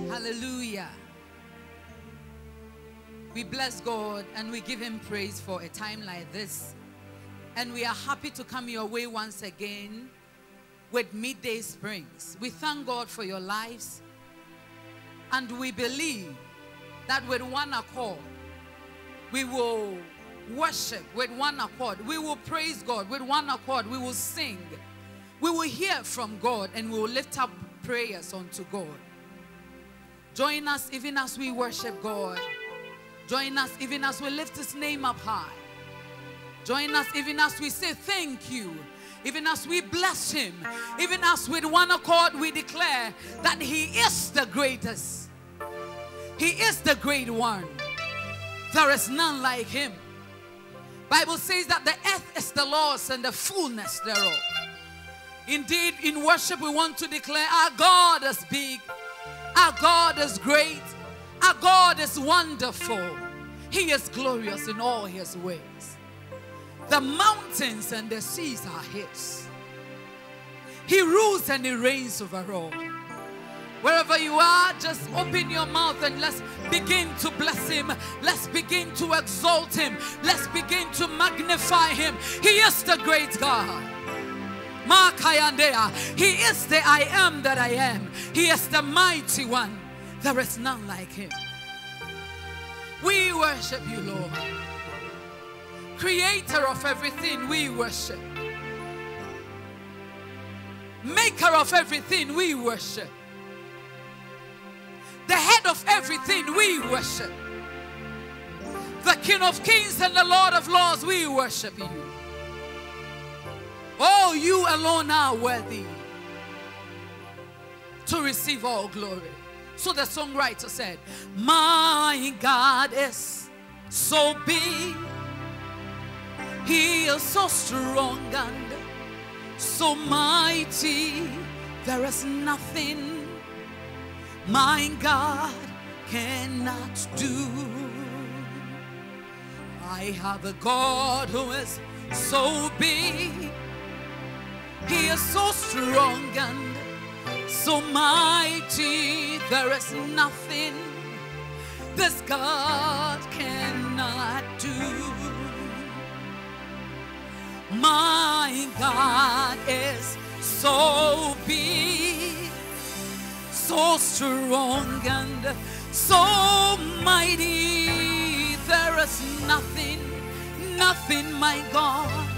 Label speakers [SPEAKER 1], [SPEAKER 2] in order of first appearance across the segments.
[SPEAKER 1] Hallelujah. We bless God and we give him praise for a time like this. And we are happy to come your way once again with Midday Springs. We thank God for your lives. And we believe that with one accord, we will worship with one accord. We will praise God with one accord. We will sing. We will hear from God and we will lift up prayers unto God. Join us even as we worship God. Join us even as we lift his name up high. Join us even as we say thank you. Even as we bless him. Even as with one accord we declare that he is the greatest. He is the great one. There is none like him. Bible says that the earth is the Lord's and the fullness thereof. Indeed, in worship we want to declare our God is big. Our God is great. Our God is wonderful. He is glorious in all his ways. The mountains and the seas are his. He rules and he reigns over all. Wherever you are, just open your mouth and let's begin to bless him. Let's begin to exalt him. Let's begin to magnify him. He is the great God. He is the I am that I am. He is the mighty one. There is none like him. We worship you, Lord. Creator of everything, we worship. Maker of everything, we worship. The head of everything, we worship. The King of kings and the Lord of lords, we worship you. Oh, you alone are worthy to receive all glory. So the songwriter said, my God is so big. He is so strong and so mighty. There is nothing my God cannot do. I have a God who is so big. He is so strong and so mighty. There is nothing this God cannot do. My God is so big, so strong and so mighty. There is nothing, nothing my God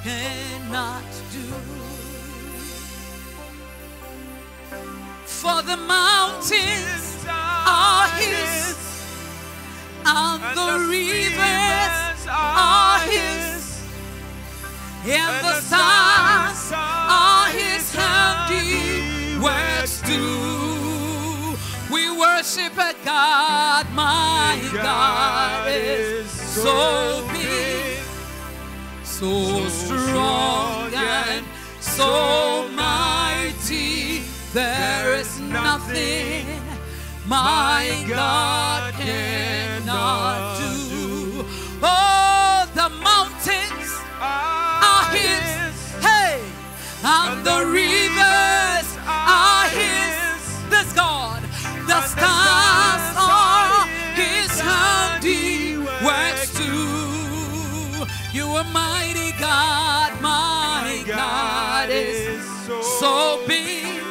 [SPEAKER 1] cannot do. For the mountains are his, and the rivers are his, and the stars are his handiworks too. We worship a God, my God is so big, so strong and so mighty. There is nothing my God cannot do. Oh, the mountains are his, hey, and the rivers are his, this God. The stars are his handiworks too. You are mighty God, my God is so big,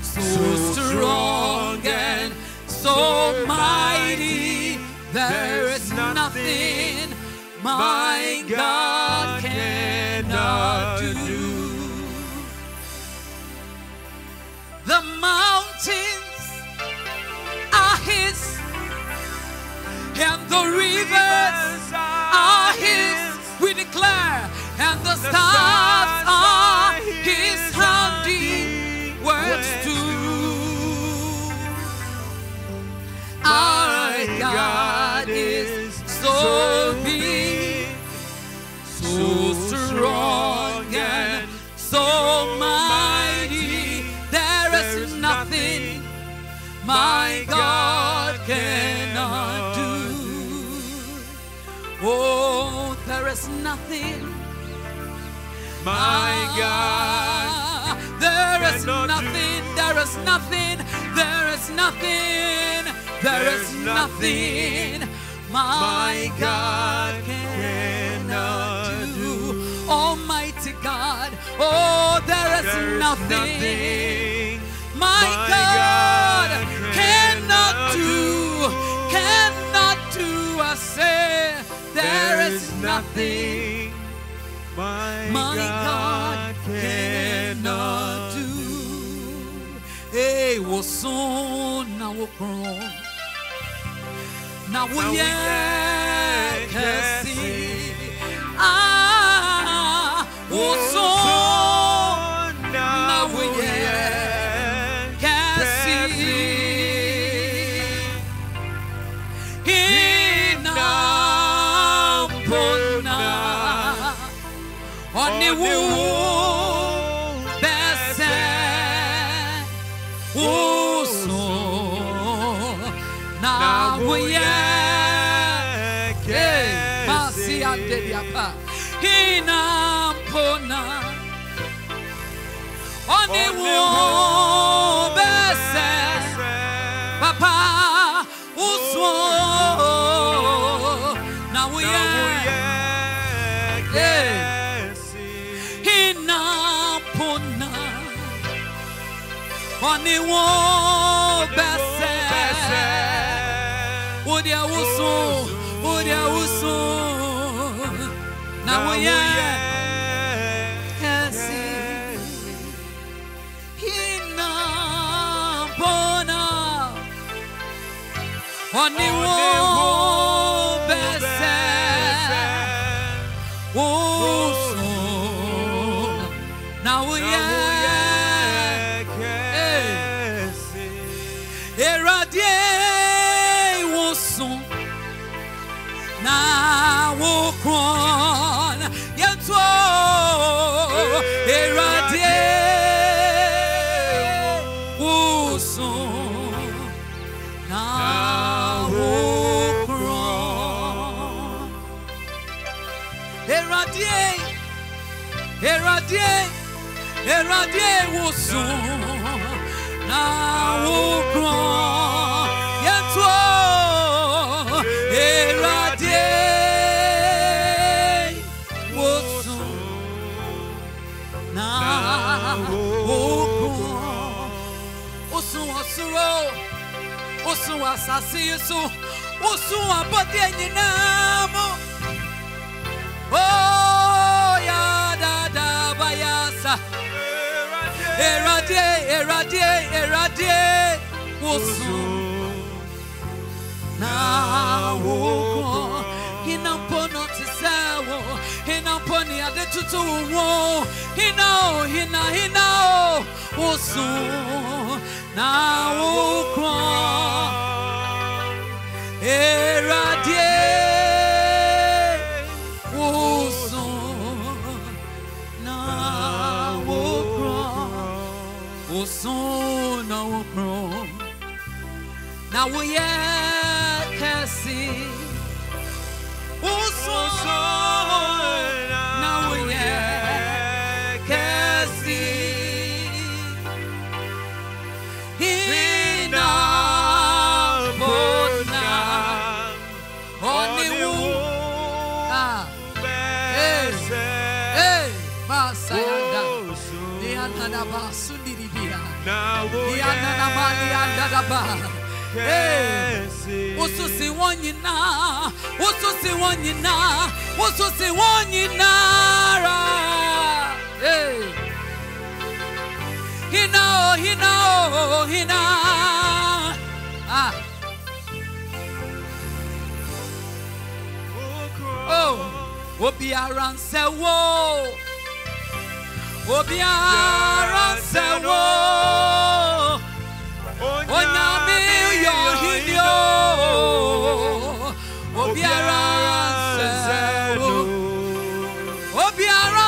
[SPEAKER 1] so strong and so mighty. There is nothing my God cannot do. The mountains are his, and the rivers are his. We declare, and the stars are his handiworks too. Our God is so big, so strong and
[SPEAKER 2] My God.
[SPEAKER 1] There is nothing, there is nothing, there is nothing, there is nothing my God cannot do. Almighty God, oh, there is nothing my God cannot do, I say, there is nothing my God cannot do. Hey, wo soon na wo kron, na wo ye kasi. Ah, wo soon na wo ye kasi. Oni wu bese uso na wuye ke masi ande diapa hina pona. Oni wu bese papa uso na wuye Oni wo bese Udia uso na woye kasi hina bona. Oni wo bese uso na woye Eradie wosun na wokron yeto eradie wosun na wokron eradie wosun na wokron yeto eradie wosun na wokron osun osuro osun asase yesu osun abode nyinamo oh ya dada bayasa Eradie wosun na wokron hinampono tisawo hinamponi adetutu wo hina wosun na wokron eradie wosun na wokron wosun na wokron na woye kasi wosun na woye kasi hina bona oni wu masayanda nianda basundiriya nianda mali anda ba ususi wonyina ra hina oh obiara nsewo onyame yo hinyo obiara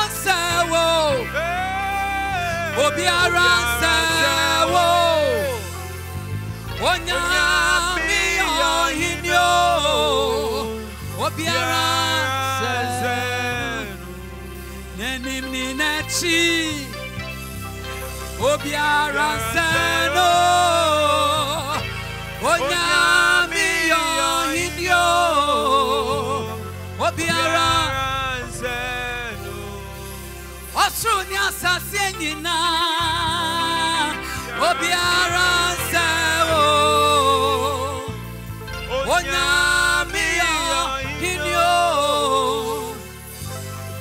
[SPEAKER 1] nsewo onyame yo hinyo obiara nsewo neni
[SPEAKER 2] Minachi Obiara Sano Onyami Indio Obiara Sano Osrunya Sasenina Obiara Sano Onyami Indio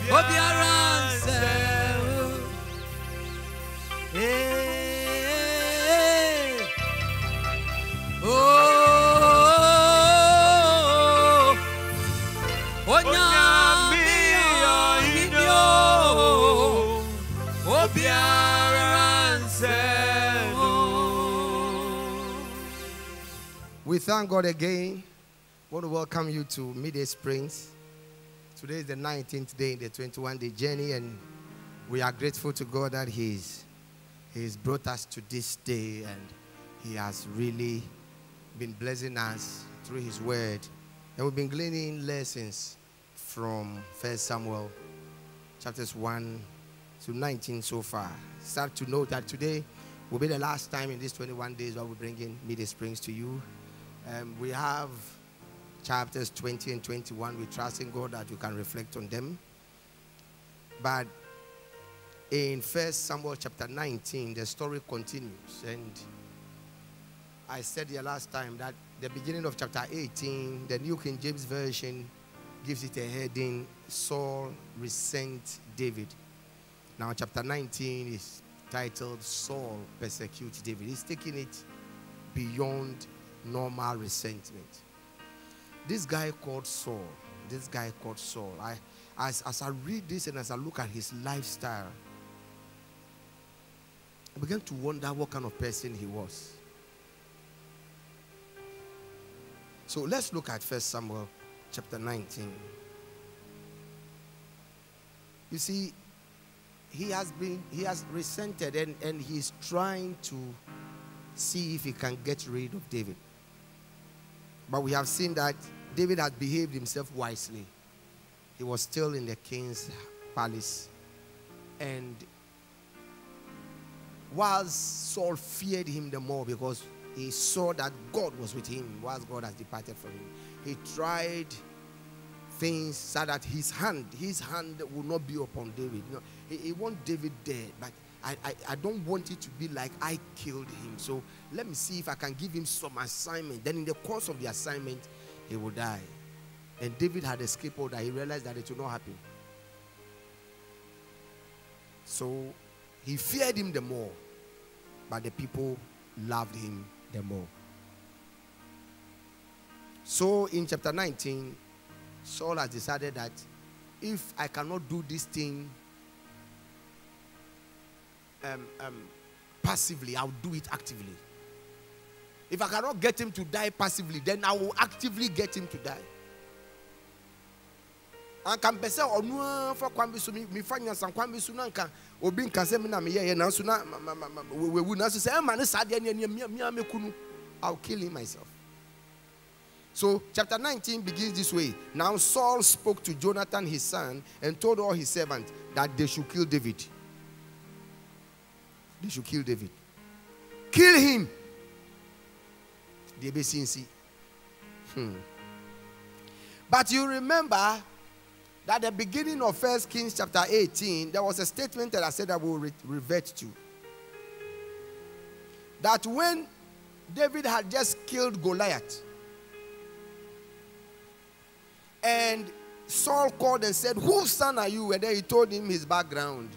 [SPEAKER 2] Obiara Sano
[SPEAKER 3] We thank God again. I want to welcome you to Midday Springs. Today is the 19th day in the 21-day journey, and we are grateful to God that He's brought us to this day, and He has really been blessing us through His word. And we've been gleaning lessons from 1 Samuel chapters 1 to 19 so far. Start to note that today will be the last time in these 21 days that we're bringing Midday Springs to you. We have chapters 20 and 21. We trust in God that you can reflect on them. But in 1 Samuel chapter 19, the story continues. And I said the last time that the beginning of chapter 18, the New King James Version gives it a heading, Saul resent David. Now chapter 19 is titled, Saul persecutes David. He's taking it beyond normal resentment. This guy called Saul, as I read this and as I look at his lifestyle, I began to wonder what kind of person he was. So let's look at 1 Samuel chapter 19. You see, he has resented and he's trying to see if he can get rid of David. But we have seen that David had behaved himself wisely. He was still in the king's palace. And whilst Saul feared him the more because he saw that God was with him whilst God has departed from him, he tried things so that his hand would not be upon David. You know, he wants David dead, but I don't want it to be like I killed him. So let me see if I can give him some assignment. Then in the course of the assignment, he will die. And David had a scapegoat that he realized that it would not happen. So he feared him the more, but the people loved him the more. So in chapter 19, Saul has decided that if I cannot do this thing passively, I'll do it actively. If I cannot get him to die passively, then I will actively get him to die. And can be said, "Oh no, for kwambi so me fanya san kwambi so na nka obi nka se me na me ye na so na we na so say man sa de ne me kunu, I'll kill him myself." So chapter 19 begins this way. Now Saul spoke to Jonathan his son and told all his servants that they should kill David. They should kill David. Kill him. But you remember that at the beginning of 1 Kings chapter 18, there was a statement that I said I will revert to. That when David had just killed Goliath, and Saul called and said, "Whose son are you?" And then he told him his background.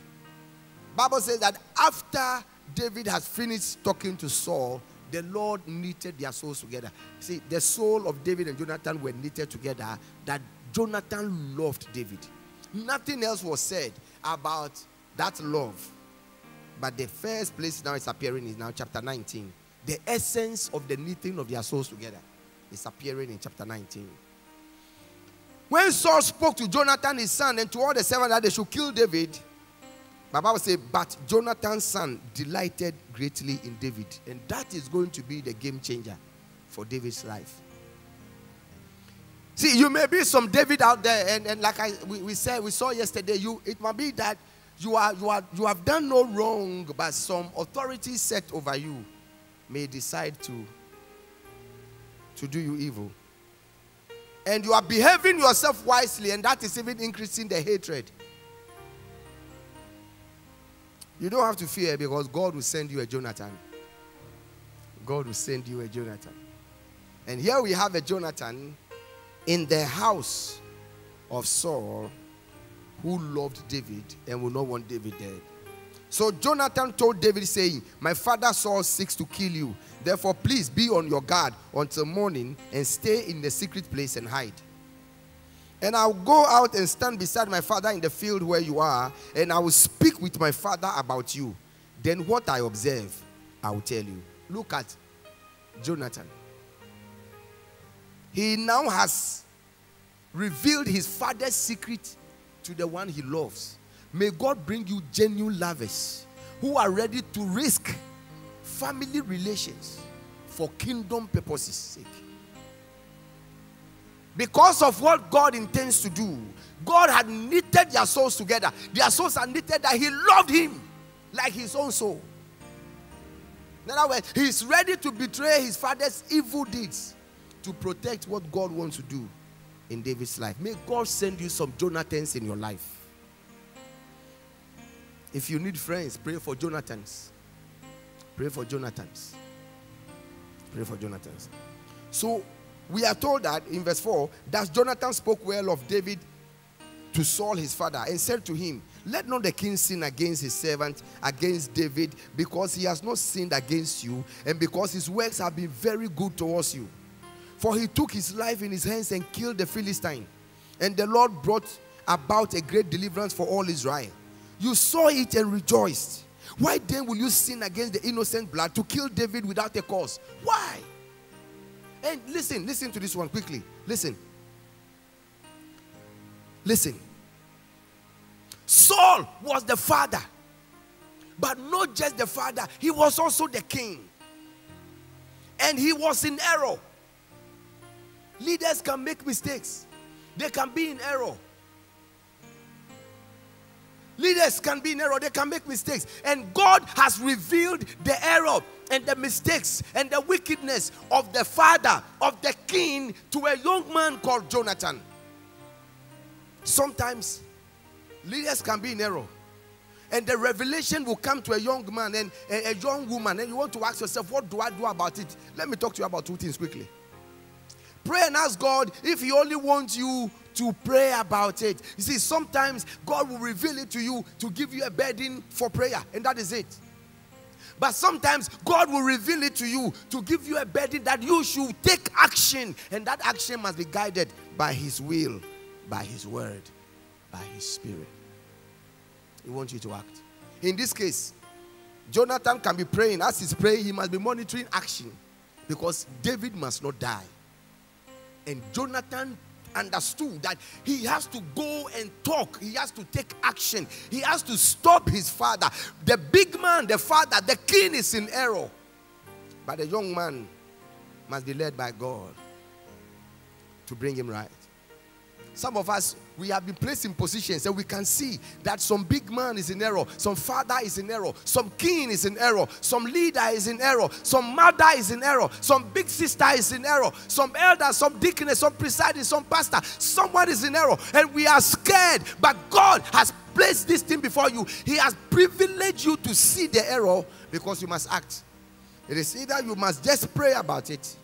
[SPEAKER 3] Bible says that after David has finished talking to Saul, the Lord knitted their souls together. See, the soul of David and Jonathan were knitted together, that Jonathan loved David. Nothing else was said about that love. But the first place now it's appearing is now chapter 19. The essence of the knitting of their souls together is appearing in chapter 19. When Saul spoke to Jonathan his son and to all the servants that they should kill David, the Bible says, but Jonathan's son delighted greatly in David. And that is going to be the game changer for David's life. See, you may be some David out there, and like we saw yesterday, it might be that you have done no wrong, but some authority set over you may decide to do you evil. And you are behaving yourself wisely, and that is even increasing the hatred. You don't have to fear, because God will send you a Jonathan. God will send you a Jonathan. And here we have a Jonathan in the house of Saul, who loved David and would not want David dead. So Jonathan told David, saying, my father Saul seeks to kill you. Therefore, please be on your guard until morning and stay in the secret place and hide. And I'll go out and stand beside my father in the field where you are, and I will speak with my father about you. Then what I observe, I will tell you. Look at Jonathan. He now has revealed his father's secret to the one he loves. May God bring you genuine lovers who are ready to risk family relations for kingdom purposes' sake. Because of what God intends to do, God had knitted their souls together. Their souls are knitted that he loved him like his own soul. In other words, he's ready to betray his father's evil deeds to protect what God wants to do in David's life. May God send you some Jonathans in your life. If you need friends, pray for Jonathans. Pray for Jonathans. Pray for Jonathans. So, we are told that in verse 4, that Jonathan spoke well of David to Saul his father, and said to him, let not the king sin against his servant, against David, because he has not sinned against you, and because his works have been very good towards you. For he took his life in his hands and killed the Philistine. And the Lord brought about a great deliverance for all Israel. You saw it and rejoiced. Why then will you sin against the innocent blood to kill David without a cause? Why? And listen to this one quickly. Listen. Saul was the father. But not just the father, he was also the king. And he was in error. Leaders can make mistakes. They can be in error. Leaders can be in error. They can make mistakes. And God has revealed the error and the mistakes and the wickedness of the father, of the king, to a young man called Jonathan. Sometimes leaders can be in error. And the revelation will come to a young man and a young woman. And you want to ask yourself, what do I do about it? Let me talk to you about two things quickly. Pray and ask God if he only wants you to pray about it. You see, sometimes God will reveal it to you to give you a burden for prayer, and that is it. But sometimes God will reveal it to you to give you a burden that you should take action, and that action must be guided by his will, by his word, by his spirit. He wants you to act. In this case, Jonathan can be praying. As he's praying, he must be monitoring action, because David must not die. And Jonathan understood that he has to go and talk. He has to take action. He has to stop his father. The big man, the father, the king is in error. But the young man must be led by God to bring him right. Some of us, we have been placed in positions and we can see that some big man is in error, some father is in error, some king is in error, some leader is in error, some mother is in error, some big sister is in error, some elder, some deaconess, some presiding, some pastor, someone is in error, and we are scared. But God has placed this thing before you. He has privileged you to see the error, because you must act. It is either you must just pray about it,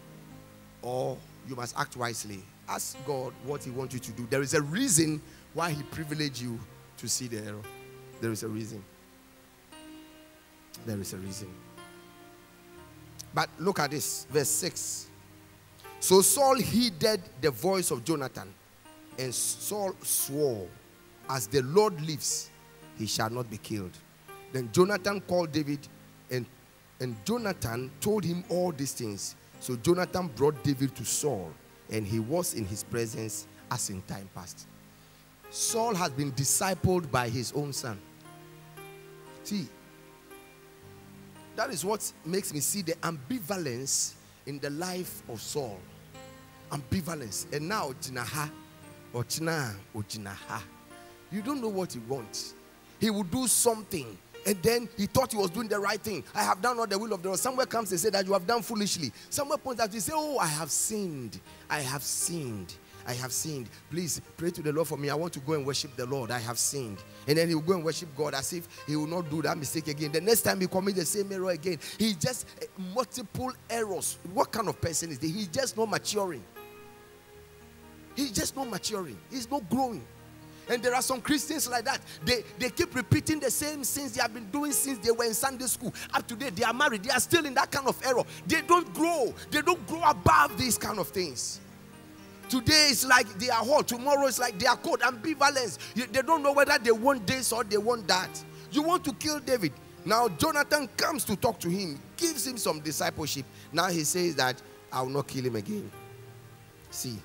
[SPEAKER 3] or you must act wisely. Ask God what he wants you to do. There is a reason why he privileged you to see the error. There is a reason. There is a reason. But look at this, verse 6. So Saul heeded the voice of Jonathan, and Saul swore, as the Lord lives, he shall not be killed. Then Jonathan called David, and Jonathan told him all these things. So Jonathan brought David to Saul, and he was in his presence as in time past. Saul has been discipled by his own son. See, that is what makes me see the ambivalence in the life of Saul. Ambivalence. And now, Jinaha, or Jina, or Jinaha. You don't know what he wants. he would do something. And then he thought he was doing the right thing. I have done all the will of the Lord. Somewhere comes and say that you have done foolishly. Somewhere points out, you say, oh, I have sinned. I have sinned. I have sinned. Please pray to the Lord for me. I want to go and worship the Lord. I have sinned. And then he will go and worship God as if he will not do that mistake again. The next time he commits the same error again. He just multiple errors. What kind of person is this? He's just not maturing. He's just not maturing. He's not growing. And there are some Christians like that. They keep repeating the same sins they have been doing since they were in Sunday school. Up to date, they are married. They are still in that kind of error. They don't grow. They don't grow above these kind of things. Today is like they are hot. Tomorrow is like they are cold. Ambivalence. They don't know whether they want this or they want that. You want to kill David. Now Jonathan comes to talk to him. Gives him some discipleship. Now he says that I will not kill him again. See.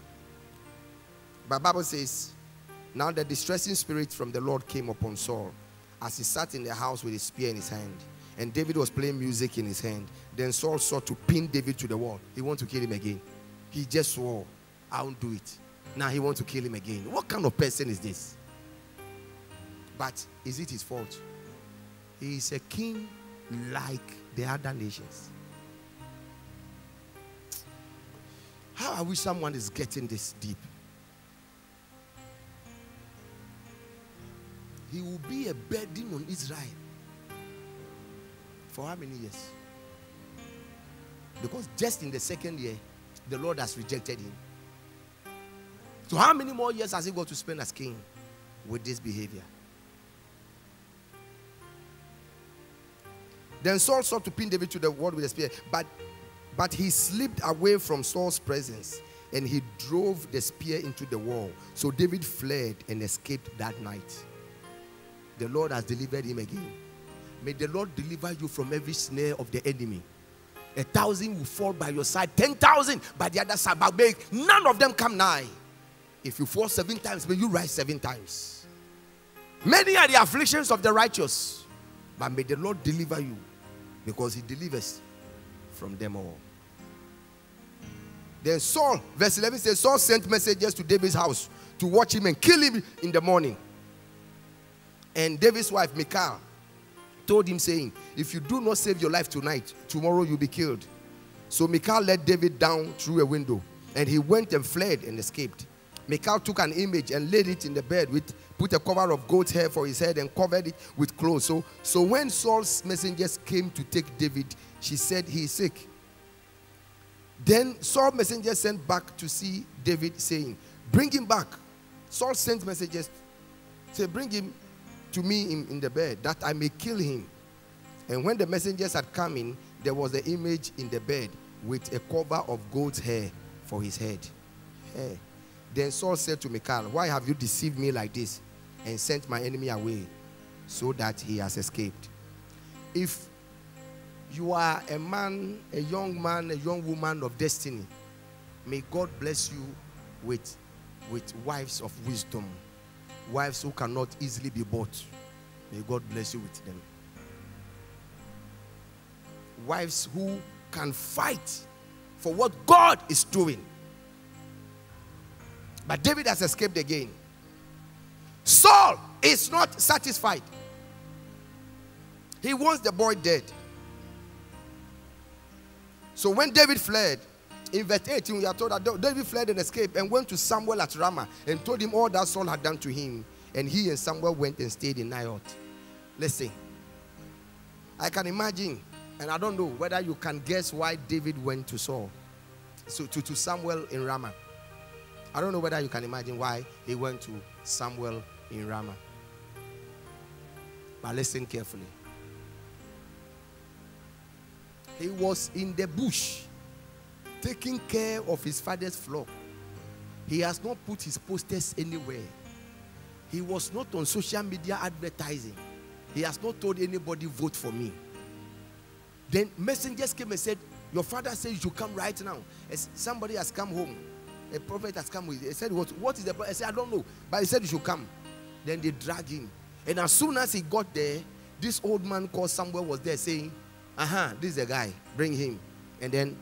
[SPEAKER 3] But the Bible says, now the distressing spirit from the Lord came upon Saul as he sat in the house with his spear in his hand. And David was playing music in his hand. Then Saul sought to pin David to the wall. He wanted to kill him again. He just swore, I won't do it. Now he wants to kill him again. What kind of person is this? But is it his fault? He is a king like the other nations. How I wish someone is getting this deep. He will be a burden on Israel. For how many years? Because just in the second year, the Lord has rejected him. So how many more years has he got to spend as king with this behavior? Then Saul sought to pin David to the wall with a spear, but he slipped away from Saul's presence, and he drove the spear into the wall. So David fled and escaped that night. The Lord has delivered him again. May the Lord deliver you from every snare of the enemy. 1,000 will fall by your side, 10,000 by the other side, but may none of them come nigh. If you fall 7 times, may you rise 7 times. Many are the afflictions of the righteous, but may the Lord deliver you, because he delivers from them all. Then Saul, verse 11 says, Saul sent messengers to David's house to watch him and kill him in the morning. And David's wife, Michal, told him, saying, if you do not save your life tonight, tomorrow you'll be killed. So Michal let David down through a window, and he went and fled and escaped. Michal took an image and laid it in the bed, put a cover of goat's hair for his head and covered it with clothes. So when Saul's messengers came to take David, she said, he is sick. Then Saul's messengers sent back to see David, saying, bring him back. Saul sent messengers, say, bring him to me in the bed, that I may kill him. And when the messengers had come in, there was the image in the bed with a cover of goat's hair for his head. Hey. Then Saul said to Michal, why have you deceived me like this and sent my enemy away so that he has escaped? If you are a man, a young woman of destiny, may God bless you with wives of wisdom. Wives who cannot easily be bought. May God bless you with them. Wives who can fight for what God is doing. But David has escaped again. Saul is not satisfied. He wants the boy dead. So when David fled, in verse 18, we are told that David fled and escaped and went to Samuel at Ramah and told him all that Saul had done to him. And he and Samuel went and stayed in Naioth. Listen, I can imagine, and I don't know whether you can guess why David went to Saul, to Samuel in Ramah. I don't know whether you can imagine why he went to Samuel in Ramah. But listen carefully. He was in the bush, taking care of his father's flock. He has not put his posters anywhere. He was not on social media advertising. He has not told anybody, vote for me. Then messengers came and said, your father said you should come right now. As somebody has come home. A prophet has come with it. He said, what is the prophet? I said, I don't know. But he said you should come. Then they dragged him. And as soon as he got there, this old man called Samuel was there saying, this is the guy. Bring him. And then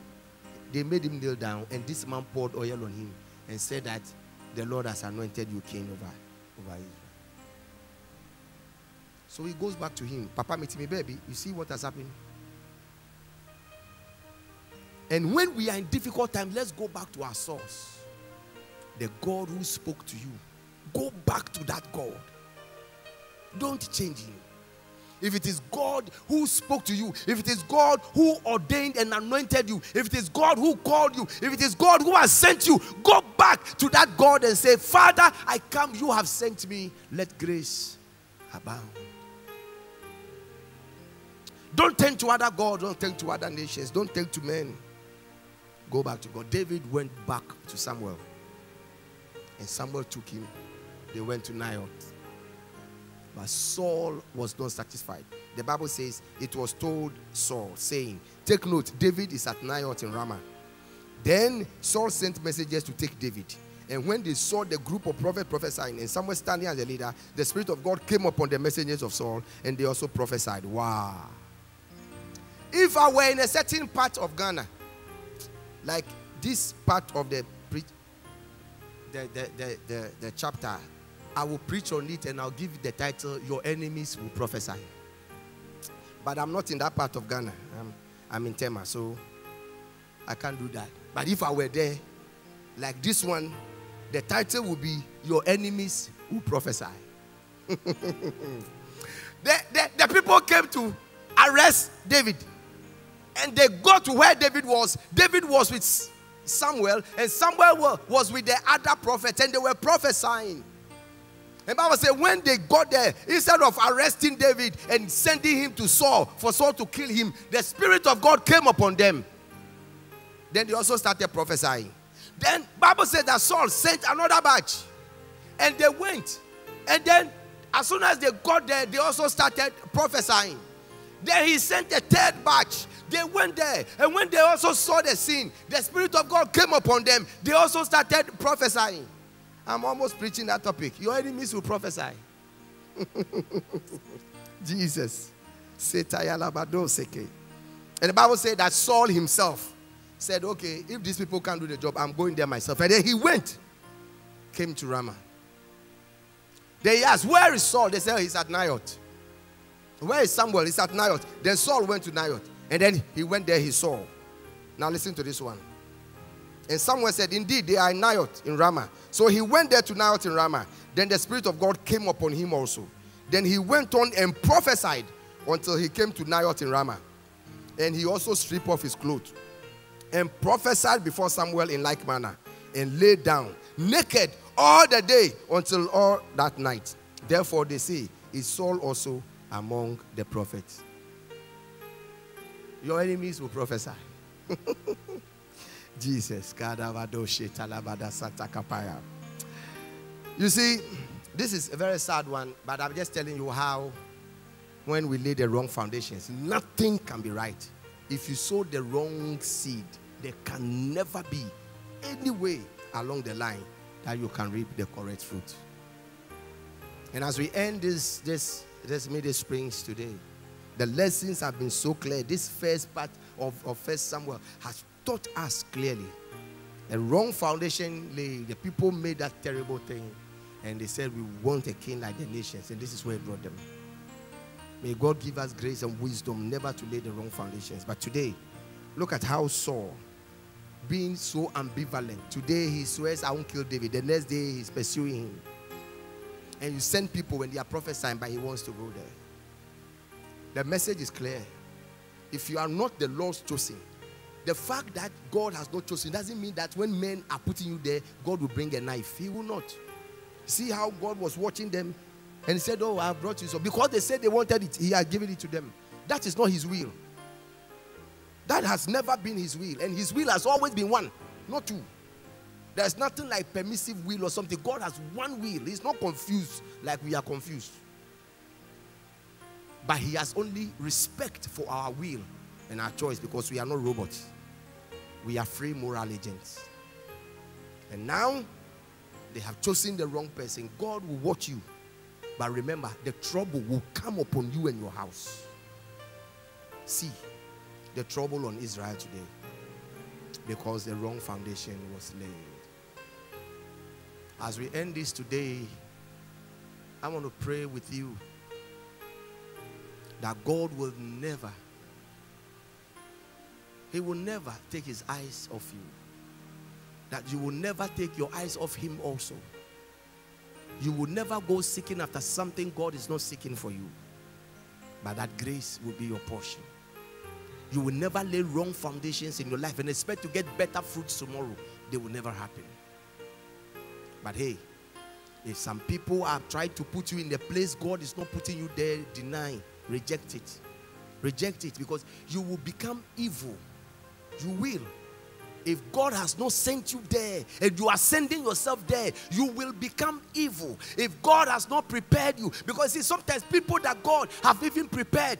[SPEAKER 3] they made him kneel down. And this man poured oil on him and said that the Lord has anointed you king over Israel. So he goes back to him. Papa, meet me, baby. You see what has happened? And when we are in difficult times, let's go back to our source. The God who spoke to you. Go back to that God. Don't change him. If it is God who spoke to you, if it is God who ordained and anointed you, if it is God who called you, if it is God who has sent you, go back to that God and say, Father, I come, you have sent me. Let grace abound. Don't turn to other gods. Don't turn to other nations. Don't turn to men. Go back to God. David went back to Samuel. And Samuel took him. They went to Naioth. But Saul was not satisfied. The Bible says it was told Saul, saying, take note, David is at Naioth in Ramah. Then Saul sent messengers to take David. And when they saw the group of prophets prophesying and Samuel standing as the leader, the Spirit of God came upon the messengers of Saul and they also prophesied. Wow. If I were in a certain part of Ghana, like this part of the chapter, I will preach on it and I'll give the title, Your Enemies Will Prophesy. But I'm not in that part of Ghana. I'm in Tema, so I can't do that. But if I were there, like this one, the title would be, Your Enemies Will Prophesy. The people came to arrest David. And they got to where David was. David was with Samuel, and Samuel was with the other prophets, and they were prophesying. And Bible said when they got there, instead of arresting David and sending him to Saul for Saul to kill him, the Spirit of God came upon them. Then they also started prophesying. Then Bible said that Saul sent another batch, and they went. And then as soon as they got there, they also started prophesying. Then he sent a third batch. They went there. And when they also saw the scene, the Spirit of God came upon them. They also started prophesying. I'm almost preaching that topic. Your enemies will prophesy. Jesus. And the Bible said that Saul himself said, okay, if these people can't do the job, I'm going there myself. And then he went. Came to Ramah. They asked, where is Saul? They said, he's at Naioth. Where is Samuel? He's at Naioth. Then Saul went to Naioth. And then he went there, he saw. Now listen to this one. And Samuel said, indeed, they are in Naioth in Ramah. So he went there to Naioth in Ramah. Then the Spirit of God came upon him also. Then he went on and prophesied until he came to Naioth in Ramah. And he also stripped off his clothes and prophesied before Samuel in like manner and lay down naked all the day until all that night. Therefore they say, is Saul also among the prophets? Your enemies will prophesy. Jesus. You see, this is a very sad one, but I'm just telling you how when we lay the wrong foundations, nothing can be right. If you sow the wrong seed, there can never be any way along the line that you can reap the correct fruit. And as we end this Midday Springs today, the lessons have been so clear. This first part of 1 Samuel has taught us clearly. The wrong foundation laid. The people made that terrible thing. And they said, we want a king like the nations. And this is where it brought them. May God give us grace and wisdom never to lay the wrong foundations. But today, look at how Saul, being so ambivalent. Today he swears, I won't kill David. The next day he's pursuing him. And you send people when they are prophesying, but he wants to go there. The message is clear. If you are not the Lord's chosen, the fact that God has not chosen doesn't mean that when men are putting you there, God will bring a knife. He will not. See how God was watching them and he said, oh, I have brought you. So because they said they wanted it, he has given it to them. That is not his will. That has never been his will. And his will has always been one, not two. There's nothing like permissive will or something. God has one will. He's not confused like we are confused. But he has only respect for our will and our choice because we are not robots. We are free moral agents. And now, they have chosen the wrong person. God will watch you. But remember, the trouble will come upon you and your house. See the trouble on Israel today. Because the wrong foundation was laid. As we end this today, I want to pray with you that God will never, He will never take His eyes off you. That you will never take your eyes off Him also. You will never go seeking after something God is not seeking for you. But that grace will be your portion. You will never lay wrong foundations in your life and expect to get better fruits tomorrow. They will never happen. But hey, if some people are trying to put you in the place God is not putting you there, deny, reject it. Reject it, because you will become evil. You will. If God has not sent you there and you are sending yourself there, you will become evil. If God has not prepared you, because see, sometimes people that God have even prepared,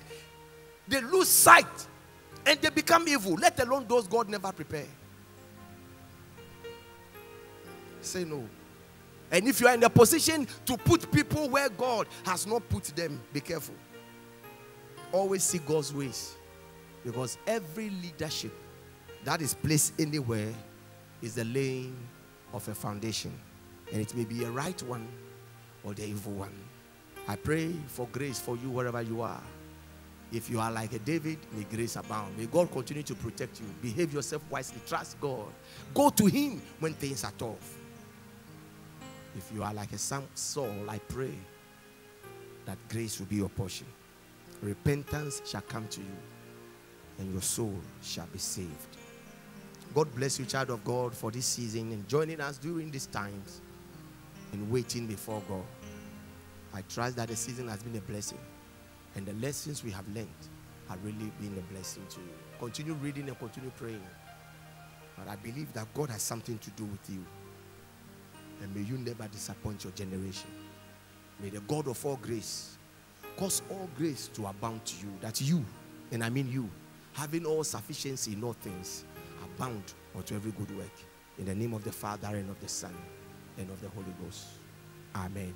[SPEAKER 3] they lose sight and they become evil, let alone those God never prepared. Say no. And if you are in a position to put people where God has not put them, be careful. Always see God's ways, because every leadership that is placed anywhere is the laying of a foundation, and it may be a right one or the evil one. I pray for grace for you wherever you are. If you are like a David, may grace abound. May God continue to protect you. Behave yourself wisely. Trust God. Go to Him when things are tough. If you are like a Saul, I pray that grace will be your portion. Repentance shall come to you, and your soul shall be saved. God bless you, child of God, for this season and joining us during these times and waiting before God. I trust that the season has been a blessing, and the lessons we have learned have really been a blessing to you. Continue reading and continue praying. But I believe that God has something to do with you. And may you never disappoint your generation. May the God of all grace cause all grace to abound to you. That you, and I mean you, having all sufficiency in all things, abound unto every good work. In the name of the Father, and of the Son, and of the Holy Ghost. Amen.